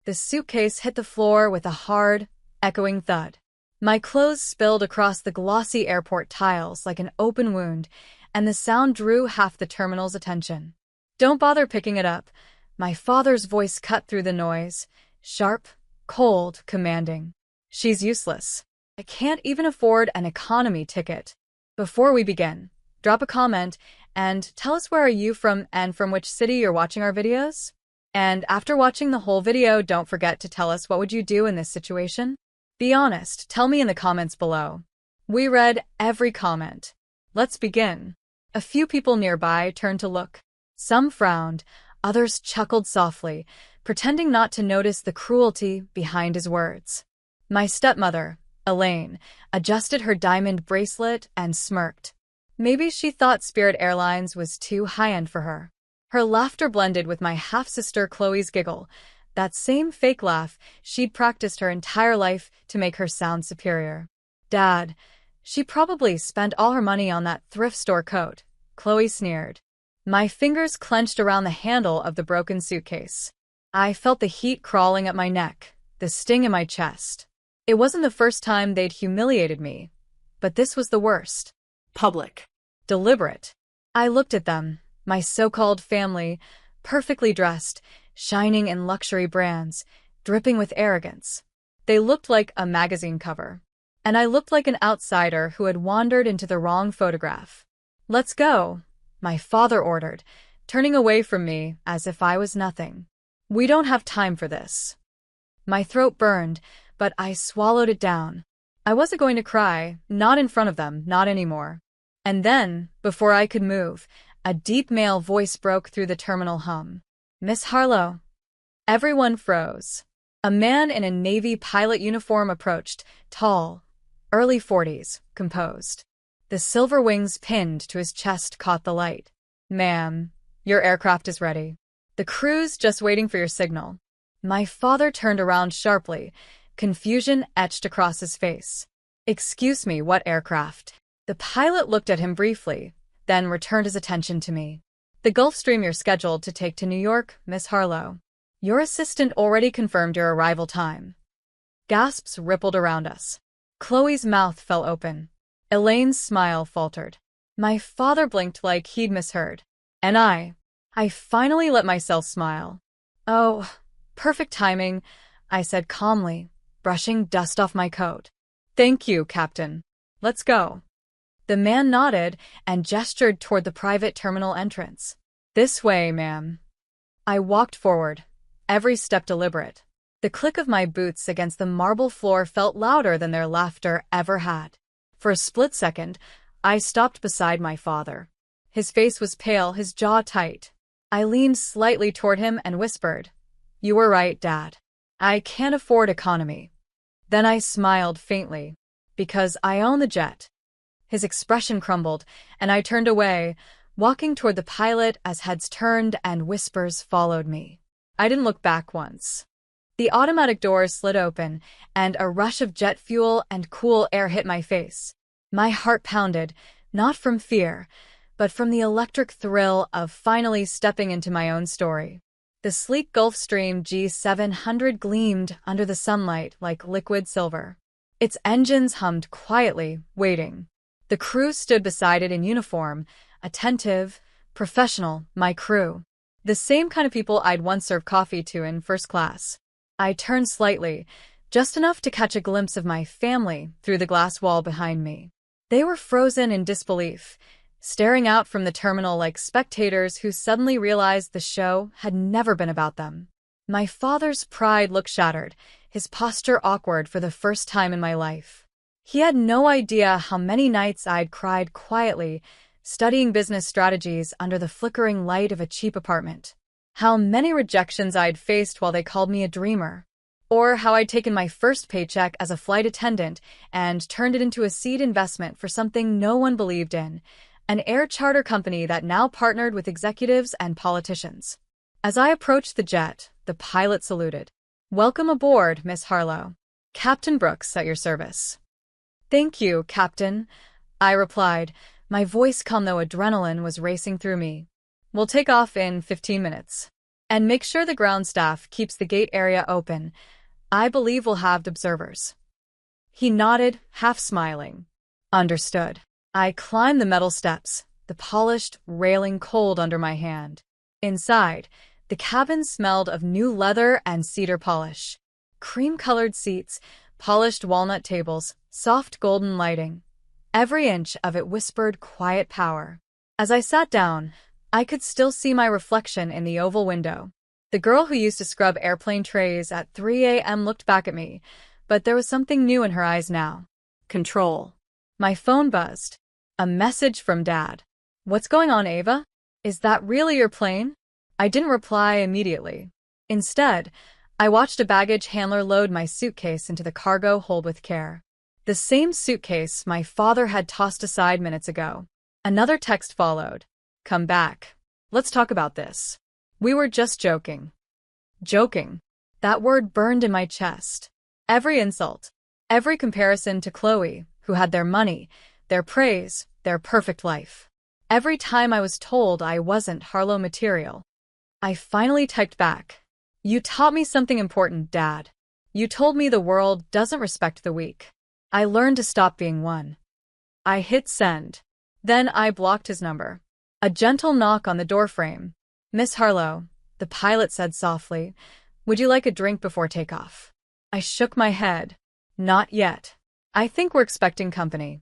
The suitcase hit the floor with a hard, echoing thud. My clothes spilled across the glossy airport tiles like an open wound, and the sound drew half the terminal's attention. "Don't bother picking it up." My father's voice cut through the noise, sharp, cold, commanding. "She's useless. I can't even afford an economy ticket." Before we begin, drop a comment and tell us where are you from and from which city you're watching our videos. And after watching the whole video, don't forget to tell us what would you do in this situation. Be honest, tell me in the comments below. We read every comment. Let's begin. A few people nearby turned to look. Some frowned, others chuckled softly, pretending not to notice the cruelty behind his words. My stepmother, Elaine, adjusted her diamond bracelet and smirked. Maybe she thought Spirit Airlines was too high-end for her. Her laughter blended with my half-sister Chloe's giggle, that same fake laugh she'd practiced her entire life to make her sound superior. "Dad, she probably spent all her money on that thrift store coat," Chloe sneered. My fingers clenched around the handle of the broken suitcase. I felt the heat crawling up my neck, the sting in my chest. It wasn't the first time they'd humiliated me, but this was the worst. Public. Deliberate. I looked at them, my so-called family, perfectly dressed, shining in luxury brands, dripping with arrogance. They looked like a magazine cover. And I looked like an outsider who had wandered into the wrong photograph. "Let's go," my father ordered, turning away from me as if I was nothing. "We don't have time for this." My throat burned, but I swallowed it down. I wasn't going to cry, not in front of them, not anymore. And then, before I could move, a deep male voice broke through the terminal hum. "Miss Harlow." Everyone froze. A man in a Navy pilot uniform approached, tall, early 40s, composed. The silver wings pinned to his chest caught the light. "Ma'am, your aircraft is ready. The crew's just waiting for your signal." My father turned around sharply, confusion etched across his face. "Excuse me, what aircraft?" The pilot looked at him briefly, then returned his attention to me. "The Gulfstream you're scheduled to take to New York, Miss Harlow. Your assistant already confirmed your arrival time." Gasps rippled around us. Chloe's mouth fell open. Elaine's smile faltered. My father blinked like he'd misheard. And I finally let myself smile. "Oh, perfect timing," I said calmly, brushing dust off my coat. "Thank you, Captain. Let's go." The man nodded and gestured toward the private terminal entrance. "This way, ma'am." I walked forward, every step deliberate. The click of my boots against the marble floor felt louder than their laughter ever had. For a split second, I stopped beside my father. His face was pale, his jaw tight. I leaned slightly toward him and whispered, "You were right, Dad. I can't afford economy." Then I smiled faintly, because I own the jet. His expression crumbled, and I turned away, walking toward the pilot as heads turned and whispers followed me. I didn't look back once. The automatic doors slid open, and a rush of jet fuel and cool air hit my face. My heart pounded, not from fear, but from the electric thrill of finally stepping into my own story. The sleek Gulfstream G700 gleamed under the sunlight like liquid silver. Its engines hummed quietly, waiting. The crew stood beside it in uniform, attentive, professional, my crew. The same kind of people I'd once served coffee to in first class. I turned slightly, just enough to catch a glimpse of my family through the glass wall behind me. They were frozen in disbelief, staring out from the terminal like spectators who suddenly realized the show had never been about them. My father's pride looked shattered, his posture awkward for the first time in my life. He had no idea how many nights I'd cried quietly, studying business strategies under the flickering light of a cheap apartment. How many rejections I'd faced while they called me a dreamer. Or how I'd taken my first paycheck as a flight attendant and turned it into a seed investment for something no one believed in, an air charter company that now partnered with executives and politicians. As I approached the jet, the pilot saluted. "Welcome aboard, Miss Harlow. Captain Brooks at your service." "Thank you, Captain," I replied, my voice calm though adrenaline was racing through me. "We'll take off in 15 minutes. And make sure the ground staff keeps the gate area open. I believe we'll have observers. He nodded, half smiling. Understood. I climbed the metal steps, the polished railing cold under my hand. Inside, the cabin smelled of new leather and cedar polish. Cream-colored seats, polished walnut tables, soft golden lighting. Every inch of it whispered quiet power. As I sat down, I could still see my reflection in the oval window. The girl who used to scrub airplane trays at 3 a.m. looked back at me, but there was something new in her eyes now. Control. My phone buzzed. A message from Dad. "What's going on, Ava? Is that really your plane?" I didn't reply immediately. Instead, I watched a baggage handler load my suitcase into the cargo hold with care. The same suitcase my father had tossed aside minutes ago. Another text followed. "Come back. Let's talk about this. We were just joking." Joking. That word burned in my chest. Every insult, every comparison to Chloe, who had their money, their praise, their perfect life. Every time I was told I wasn't Harlow material. I finally typed back. "You taught me something important, Dad. You told me the world doesn't respect the weak. I learned to stop being one." I hit send. Then I blocked his number. A gentle knock on the doorframe. "Miss Harlow," the pilot said softly, "would you like a drink before takeoff?" I shook my head. "Not yet. I think we're expecting company."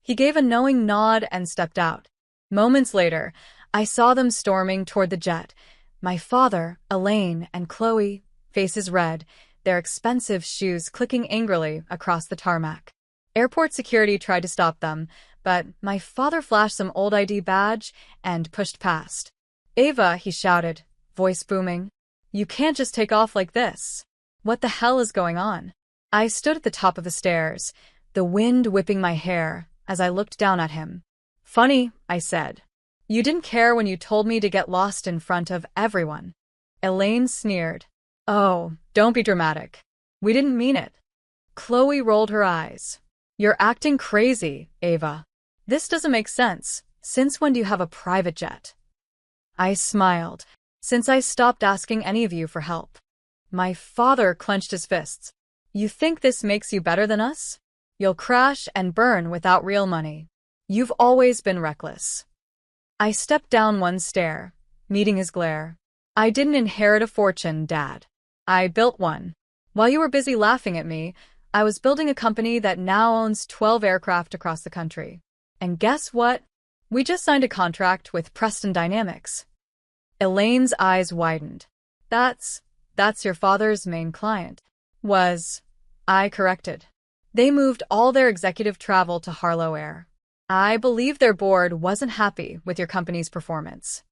He gave a knowing nod and stepped out. Moments later, I saw them storming toward the jet. My father, Elaine, and Chloe, faces red, their expensive shoes clicking angrily across the tarmac. Airport security tried to stop them, but my father flashed some old ID badge and pushed past. "Ava," he shouted, voice booming. "You can't just take off like this. What the hell is going on?" I stood at the top of the stairs, the wind whipping my hair as I looked down at him. "Funny," I said. "You didn't care when you told me to get lost in front of everyone." Elaine sneered. "Oh, don't be dramatic. We didn't mean it." Chloe rolled her eyes. "You're acting crazy, Ava. This doesn't make sense. Since when do you have a private jet?" I smiled. "Since I stopped asking any of you for help." My father clenched his fists. "You think this makes you better than us? You'll crash and burn without real money. You've always been reckless." I stepped down one stair, meeting his glare. "I didn't inherit a fortune, Dad. I built one. While you were busy laughing at me, I was building a company that now owns 12 aircraft across the country. And guess what? We just signed a contract with Preston Dynamics." Elaine's eyes widened. That's your father's main client." I corrected. "They moved all their executive travel to Harlow Air. I believe their board wasn't happy with your company's performance."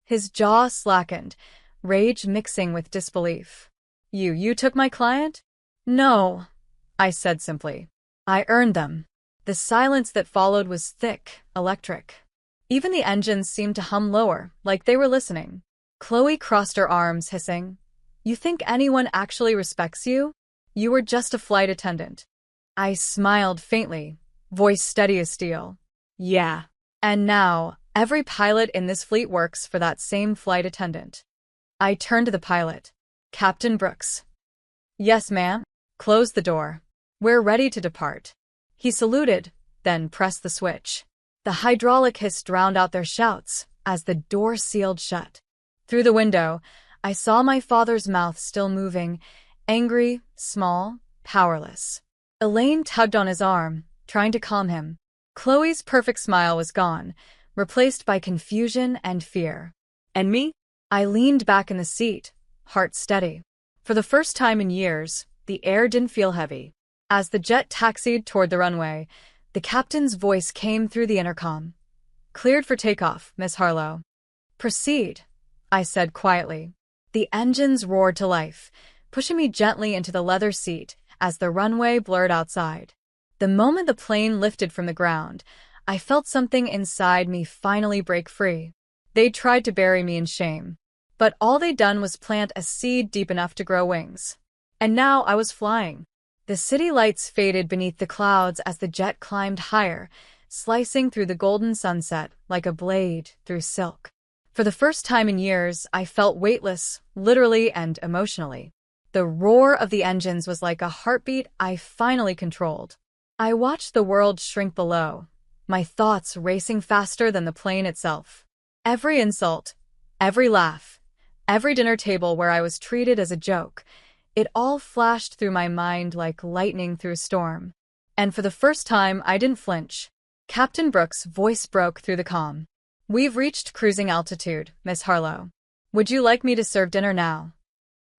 His jaw slackened, rage mixing with disbelief. You took my client?" "No," I said simply. "I earned them." The silence that followed was thick, electric. Even the engines seemed to hum lower, like they were listening. Chloe crossed her arms, hissing, "You think anyone actually respects you? You were just a flight attendant." I smiled faintly, voice steady as steel. "Yeah. And now, every pilot in this fleet works for that same flight attendant." I turned to the pilot. "Captain Brooks." "Yes, ma'am." "Close the door. We're ready to depart." He saluted, then pressed the switch. The hydraulic hiss drowned out their shouts as the door sealed shut. Through the window, I saw my father's mouth still moving, angry, small, powerless. Elaine tugged on his arm, trying to calm him. Chloe's perfect smile was gone, replaced by confusion and fear. "And me?" I leaned back in the seat, heart steady. For the first time in years, the air didn't feel heavy. As the jet taxied toward the runway, the captain's voice came through the intercom. "Cleared for takeoff, Miss Harlow." "Proceed," I said quietly. The engines roared to life, pushing me gently into the leather seat as the runway blurred outside. The moment the plane lifted from the ground, I felt something inside me finally break free. They'd tried to bury me in shame, but all they'd done was plant a seed deep enough to grow wings. And now I was flying. The city lights faded beneath the clouds as the jet climbed higher, slicing through the golden sunset like a blade through silk. For the first time in years, I felt weightless, literally and emotionally. The roar of the engines was like a heartbeat I finally controlled. I watched the world shrink below, my thoughts racing faster than the plane itself. Every insult, every laugh, every dinner table where I was treated as a joke, it all flashed through my mind like lightning through a storm. And for the first time, I didn't flinch. Captain Brooks' voice broke through the calm. "We've reached cruising altitude, Miss Harlow. Would you like me to serve dinner now?"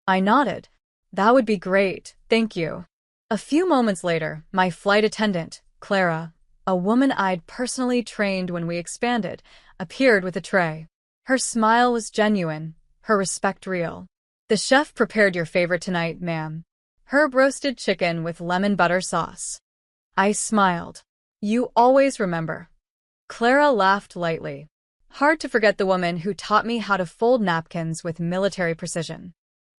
I nodded. "That would be great, thank you." A few moments later, my flight attendant, Clara, a woman I'd personally trained when we expanded, appeared with a tray. Her smile was genuine, her respect real. "The chef prepared your favorite tonight, ma'am. Herb roasted chicken with lemon butter sauce." I smiled. "You always remember." Clara laughed lightly. Hard to forget the woman who taught me how to fold napkins with military precision.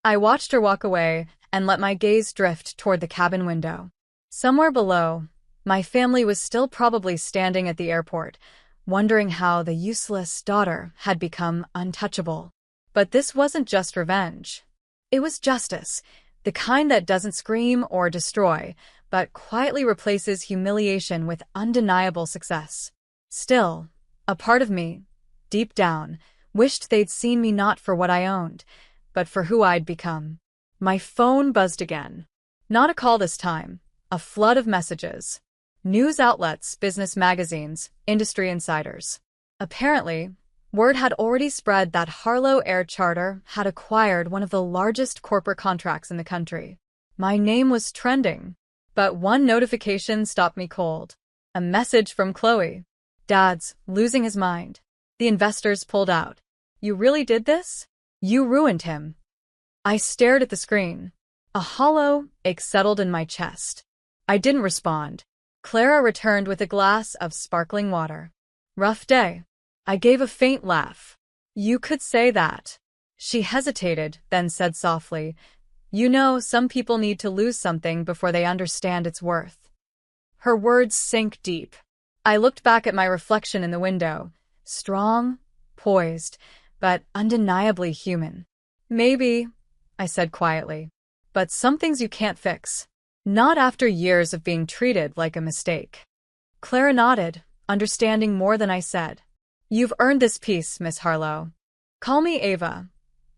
I watched her walk away and let my gaze drift toward the cabin window. Somewhere below, my family was still probably standing at the airport, wondering how the useless daughter had become untouchable. But this wasn't just revenge. It was justice, the kind that doesn't scream or destroy, but quietly replaces humiliation with undeniable success. Still, a part of me, deep down, wished they'd seen me not for what I owned, but for who I'd become. My phone buzzed again. Not a call this time, a flood of messages. News outlets, business magazines, industry insiders. Apparently, word had already spread that Harlow Air Charter had acquired one of the largest corporate contracts in the country. My name was trending, but one notification stopped me cold. A message from Chloe. "Dad's losing his mind. The investors pulled out. You really did this? You ruined him." I stared at the screen. A hollow ache settled in my chest. I didn't respond. Clara returned with a glass of sparkling water. "Rough day." I gave a faint laugh. "You could say that." She hesitated, then said softly, "You know, some people need to lose something before they understand its worth." Her words sank deep. I looked back at my reflection in the window, strong, poised, but undeniably human. "Maybe," I said quietly, "but some things you can't fix. Not after years of being treated like a mistake." Clara nodded, understanding more than I said. "You've earned this peace, Miss Harlow." "Call me Ava,"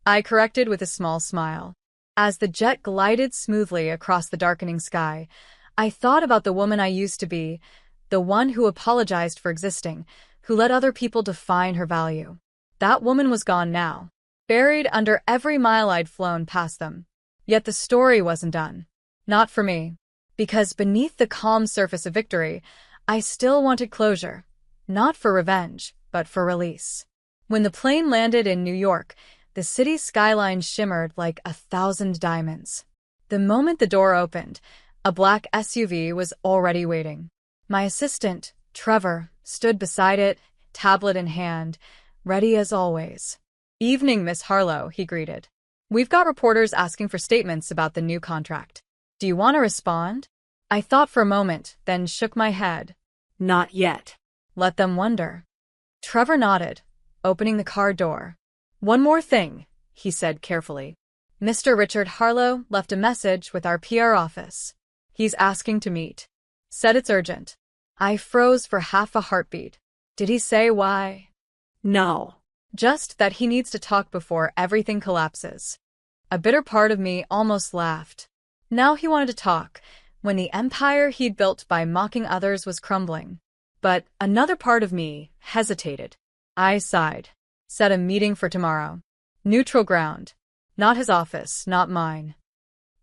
I corrected with a small smile. As the jet glided smoothly across the darkening sky, I thought about the woman I used to be, the one who apologized for existing, who let other people define her value. That woman was gone now, buried under every mile I'd flown past them. Yet the story wasn't done. Not for me. Because beneath the calm surface of victory, I still wanted closure. Not for revenge, but for release. When the plane landed in New York, the city's skyline shimmered like 1,000 diamonds. The moment the door opened, a black SUV was already waiting. My assistant, Trevor, stood beside it, tablet in hand, ready as always. "Evening, Miss Harlow," he greeted. "We've got reporters asking for statements about the new contract. Do you want to respond?" I thought for a moment, then shook my head. "Not yet." "Let them wonder." Trevor nodded, opening the car door. "One more thing," he said carefully. "Mr. Richard Harlow left a message with our PR office. He's asking to meet. Said it's urgent." I froze for half a heartbeat. Did he say why? "No. Just that he needs to talk before everything collapses." A bitter part of me almost laughed. Now he wanted to talk, when the empire he'd built by mocking others was crumbling. But another part of me hesitated. I sighed. Set a meeting for tomorrow. Neutral ground. Not his office, not mine.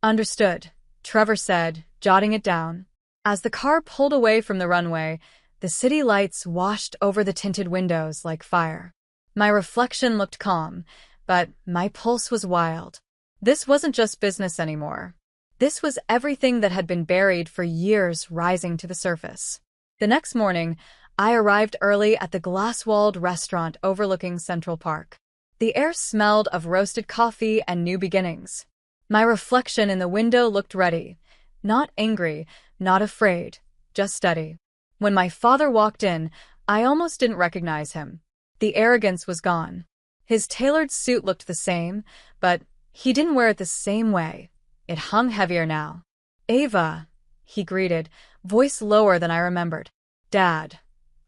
"Understood," Trevor said, jotting it down. As the car pulled away from the runway, the city lights washed over the tinted windows like fire. My reflection looked calm, but my pulse was wild. This wasn't just business anymore. This was everything that had been buried for years rising to the surface. The next morning, I arrived early at the glass-walled restaurant overlooking Central Park. The air smelled of roasted coffee and new beginnings. My reflection in the window looked ready. Not angry, not afraid, just steady. When my father walked in, I almost didn't recognize him. The arrogance was gone. His tailored suit looked the same, but he didn't wear it the same way. It hung heavier now. "Ava," he greeted, voice lower than I remembered. "Dad,"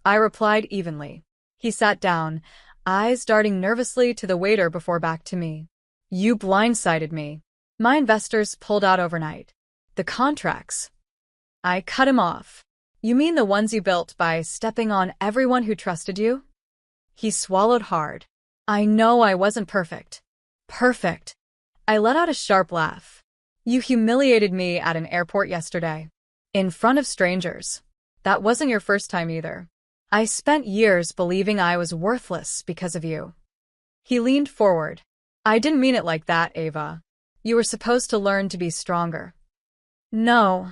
I replied evenly. He sat down, eyes darting nervously to the waiter before back to me. "You blindsided me. My investors pulled out overnight. The contracts." I cut him off. "You mean the ones you built by stepping on everyone who trusted you?" He swallowed hard. "I know I wasn't perfect." "Perfect." I let out a sharp laugh. "You humiliated me at an airport yesterday. In front of strangers. That wasn't your first time either. I spent years believing I was worthless because of you." He leaned forward. "I didn't mean it like that, Ava. You were supposed to learn to be stronger." "No,"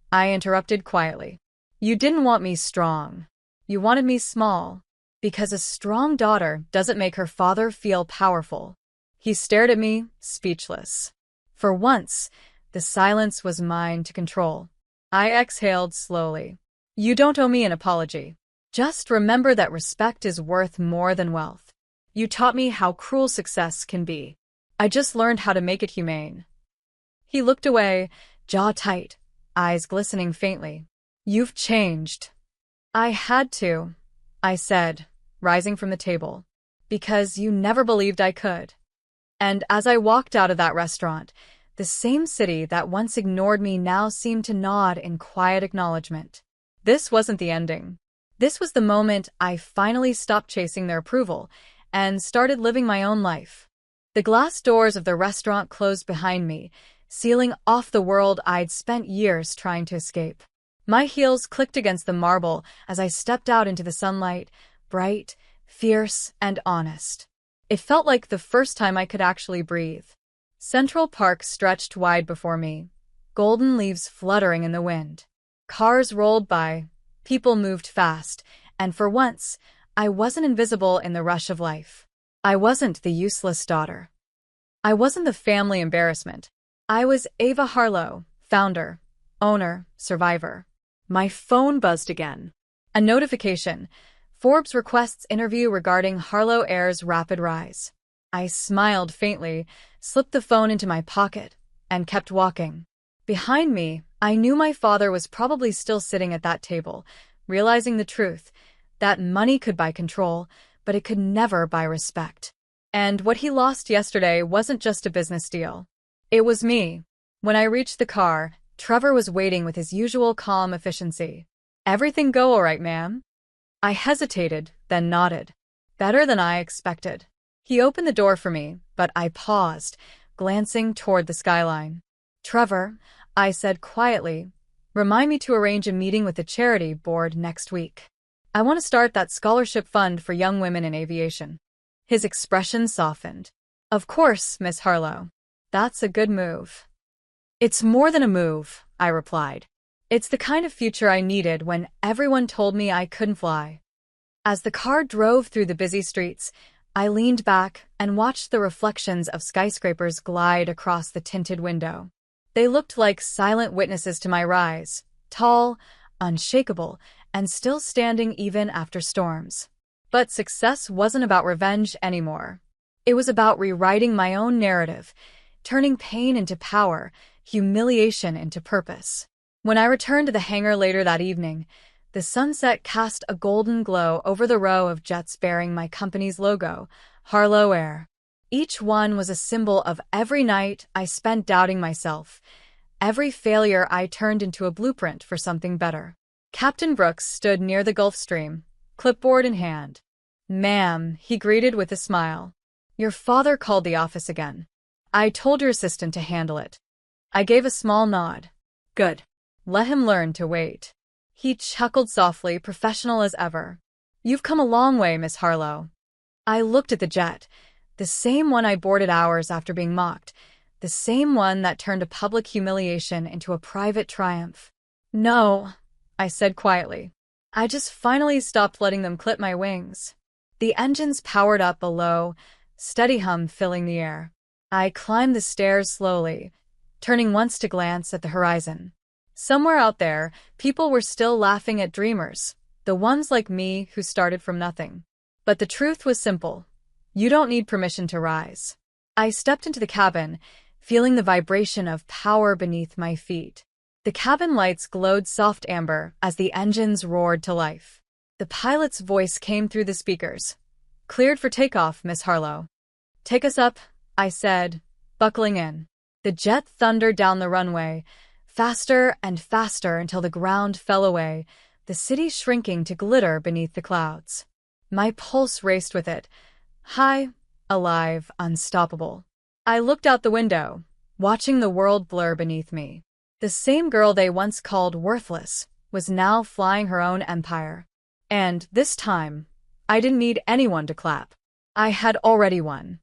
I interrupted quietly. "You didn't want me strong. You wanted me small. Because a strong daughter doesn't make her father feel powerful." He stared at me, speechless. For once, the silence was mine to control. I exhaled slowly. "You don't owe me an apology. Just remember that respect is worth more than wealth. You taught me how cruel success can be. I just learned how to make it humane." He looked away, jaw tight, eyes glistening faintly. "You've changed." "I had to," I said, rising from the table. "Because you never believed I could." And as I walked out of that restaurant, the same city that once ignored me now seemed to nod in quiet acknowledgement. This wasn't the ending. This was the moment I finally stopped chasing their approval and started living my own life. The glass doors of the restaurant closed behind me, sealing off the world I'd spent years trying to escape. My heels clicked against the marble as I stepped out into the sunlight, bright, fierce, and honest. It felt like the first time I could actually breathe. Central Park stretched wide before me, golden leaves fluttering in the wind. Cars rolled by, people moved fast, and for once, I wasn't invisible in the rush of life. I wasn't the useless daughter. I wasn't the family embarrassment. I was Ava Harlow, founder, owner, survivor. My phone buzzed again. A notification. Forbes requests interview regarding Harlow Air's rapid rise. I smiled faintly, slipped the phone into my pocket, and kept walking. Behind me, I knew my father was probably still sitting at that table, realizing the truth, that money could buy control, but it could never buy respect. And what he lost yesterday wasn't just a business deal. It was me. When I reached the car, Trevor was waiting with his usual calm efficiency. "Everything go all right, ma'am?" I hesitated, then nodded. "Better than I expected." He opened the door for me, but I paused, glancing toward the skyline. "Trevor," I said quietly, "remind me to arrange a meeting with the charity board next week. I want to start that scholarship fund for young women in aviation." His expression softened. "Of course, Miss Harlow. That's a good move." "It's more than a move," I replied. "It's the kind of future I needed when everyone told me I couldn't fly." As the car drove through the busy streets, I leaned back and watched the reflections of skyscrapers glide across the tinted window. They looked like silent witnesses to my rise, tall, unshakable, and still standing even after storms. But success wasn't about revenge anymore. It was about rewriting my own narrative, turning pain into power, humiliation into purpose. When I returned to the hangar later that evening, the sunset cast a golden glow over the row of jets bearing my company's logo, Harlow Air. Each one was a symbol of every night I spent doubting myself, every failure I turned into a blueprint for something better. Captain Brooks stood near the Gulf Stream, clipboard in hand. "Ma'am," he greeted with a smile. "Your father called the office again. I told your assistant to handle it." I gave a small nod. "Good. Let him learn to wait." He chuckled softly, professional as ever. "You've come a long way, Miss Harlow." I looked at the jet, the same one I boarded hours after being mocked, the same one that turned a public humiliation into a private triumph. "No," I said quietly. "I just finally stopped letting them clip my wings." The engines powered up below, steady hum filling the air. I climbed the stairs slowly, turning once to glance at the horizon. Somewhere out there, people were still laughing at dreamers, the ones like me who started from nothing. But the truth was simple. You don't need permission to rise. I stepped into the cabin, feeling the vibration of power beneath my feet. The cabin lights glowed soft amber as the engines roared to life. The pilot's voice came through the speakers. "Cleared for takeoff, Miss Harlow." "Take us up," I said, buckling in. The jet thundered down the runway, faster and faster until the ground fell away, the city shrinking to glitter beneath the clouds. My pulse raced with it, high, alive, unstoppable. I looked out the window, watching the world blur beneath me. The same girl they once called worthless was now flying her own empire. And this time, I didn't need anyone to clap. I had already won.